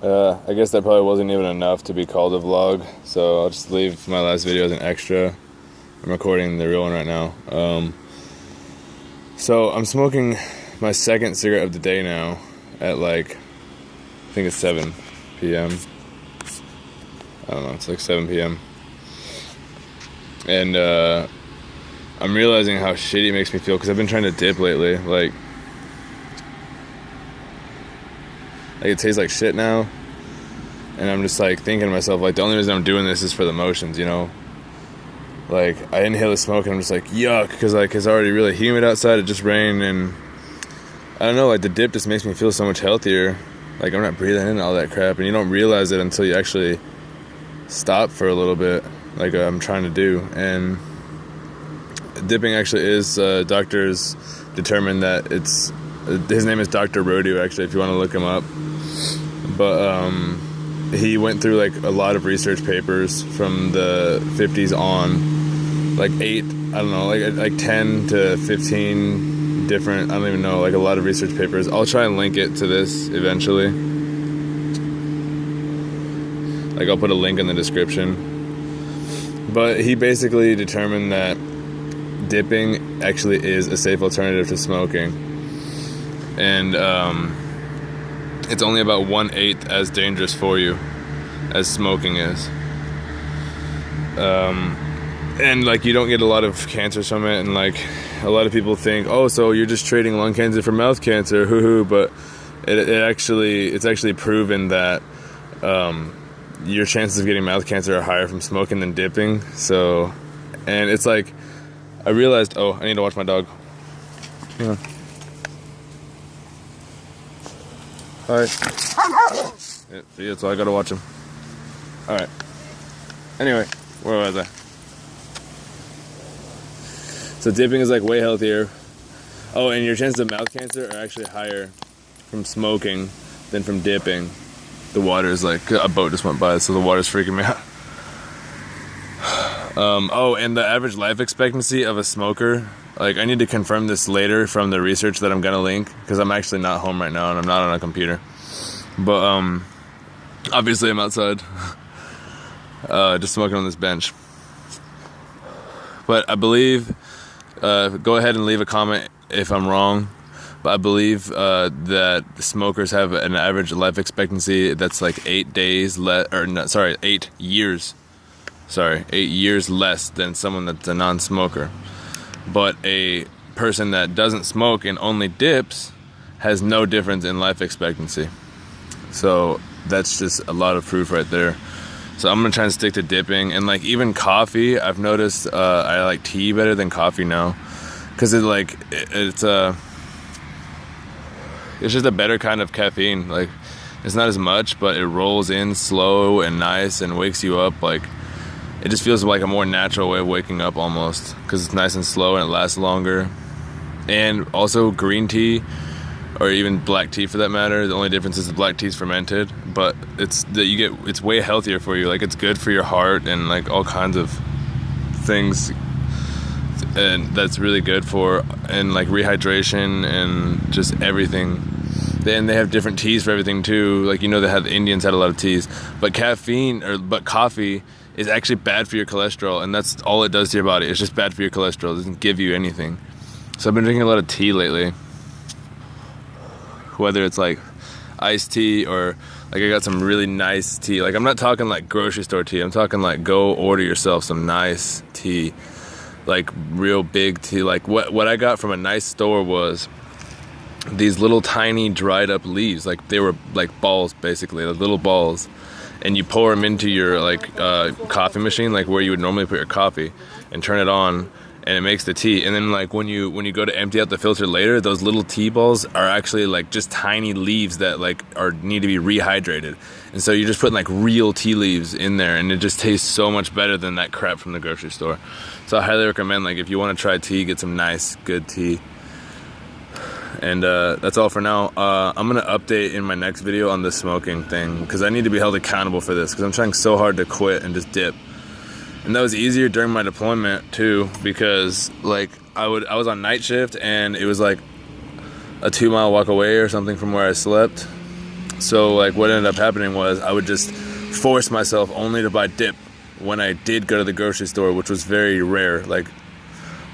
I guess that probably wasn't even enough to be called a vlog, so I'll just leave my last video as an extra. I'm recording the real one right now. So I'm smoking my second cigarette of the day now at like, I think it's 7 p.m. I don't know, it's like 7 p.m. And I'm realizing how shitty it makes me feel because I've been trying to dip lately. Like it tastes like shit now. And I'm just like thinking to myself, like, the only reason I'm doing this is for the motions, you know? Like, I inhale the smoke and I'm just like, yuck, because like it's already really humid outside, it just rained, and I don't know, like the dip just makes me feel so much healthier. Like I'm not breathing in all that crap, and you don't realize it until you actually stop for a little bit, like I'm trying to do. And dipping actually is, doctors determined that it's, his name is Dr. Rodu, actually, if you want to look him up. But he went through like a lot of research papers from the 50s on, like 10 to 15 different, I don't even know, like a lot of research papers. I'll try and link it to this eventually. Like I'll put a link in the description. But he basically determined that dipping actually is a safe alternative to smoking. And it's only about 1/8 as dangerous for you as smoking is. And like you don't get a lot of cancers from it, and like a lot of people think, oh, so you're just trading lung cancer for mouth cancer, hoo-hoo, but it's actually proven that your chances of getting mouth cancer are higher from smoking than dipping. So, and it's like, I realized, oh, I need to watch my dog. Hang on. Alright. Yeah, so I gotta watch him. Alright. Anyway, where was I? So dipping is like way healthier. Oh, and your chances of mouth cancer are actually higher from smoking than from dipping. The water is like, a boat just went by, so the water's freaking me out. Oh, and the average life expectancy of a smoker, like I need to confirm this later from the research that I'm gonna link, because I'm actually not home right now and I'm not on a computer. But obviously I'm outside, just smoking on this bench. But I believe, go ahead and leave a comment if I'm wrong, but I believe that smokers have an average life expectancy that's like 8 years. 8 years less than someone that's a non-smoker. But a person that doesn't smoke and only dips has no difference in life expectancy. So that's just a lot of proof right there. So I'm gonna try and stick to dipping. And like even coffee, I've noticed I like tea better than coffee now, because it's just a better kind of caffeine. Like it's not as much, but it rolls in slow and nice and wakes you up. Like it just feels like a more natural way of waking up almost, because it's nice and slow and it lasts longer. And also green tea, or even black tea for that matter, the only difference is the black tea is fermented, but it's way healthier for you. Like it's good for your heart and like all kinds of things, and that's really good for, and like rehydration and just everything. Then they have different teas for everything too. Like, you know, the Indians had a lot of teas, but coffee is actually bad for your cholesterol, and that's all it does to your body. It's just bad for your cholesterol. It doesn't give you anything. So I've been drinking a lot of tea lately, whether it's like iced tea or like I got some really nice tea. Like I'm not talking like grocery store tea. I'm talking like go order yourself some nice tea, like real big tea. Like what I got from a nice store was these little tiny dried up leaves. Like they were like balls, basically, like little balls. And you pour them into your like coffee machine, like where you would normally put your coffee, and turn it on, and it makes the tea. And then like when you go to empty out the filter later, those little tea balls are actually like just tiny leaves that like need to be rehydrated. And so you're just putting like real tea leaves in there, and it just tastes so much better than that crap from the grocery store. So I highly recommend, like, if you want to try tea, get some nice good tea. And that's all for now. I'm going to update in my next video on the smoking thing, because I need to be held accountable for this, because I'm trying so hard to quit and just dip. And that was easier during my deployment too, because like I was on night shift, and it was like a 2-mile walk away or something from where I slept. So like what ended up happening was I would just force myself only to buy dip when I did go to the grocery store, which was very rare, like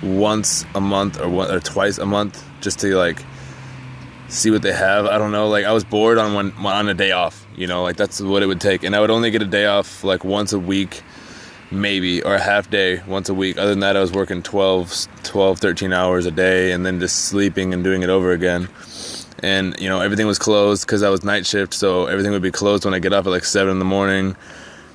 once a month or twice a month, just to like see what they have. I don't know, like I was bored on a day off, you know, like that's what it would take. And I would only get a day off like once a week, maybe, or a half day once a week. Other than that, I was working 13 hours a day and then just sleeping and doing it over again. And, you know, everything was closed because I was night shift, so everything would be closed when I get up at like 7 in the morning.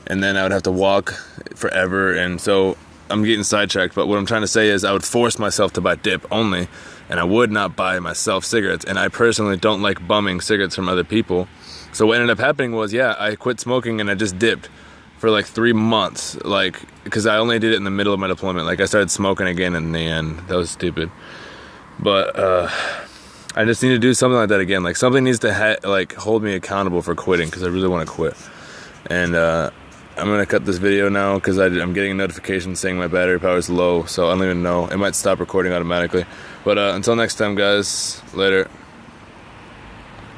And then I would have to walk forever. And so I'm getting sidetracked, but what I'm trying to say is I would force myself to buy dip only, and I would not buy myself cigarettes. And I personally don't like bumming cigarettes from other people. So what ended up happening was, yeah, I quit smoking and I just dipped for like 3 months, like, because I only did it in the middle of my deployment. Like I started smoking again in the end. That was stupid. But I just need to do something like that again. Like something needs to like hold me accountable for quitting, because I really want to quit. And I'm gonna cut this video now because I'm getting a notification saying my battery power is low, so I don't even know. It might stop recording automatically. But until next time, guys, later.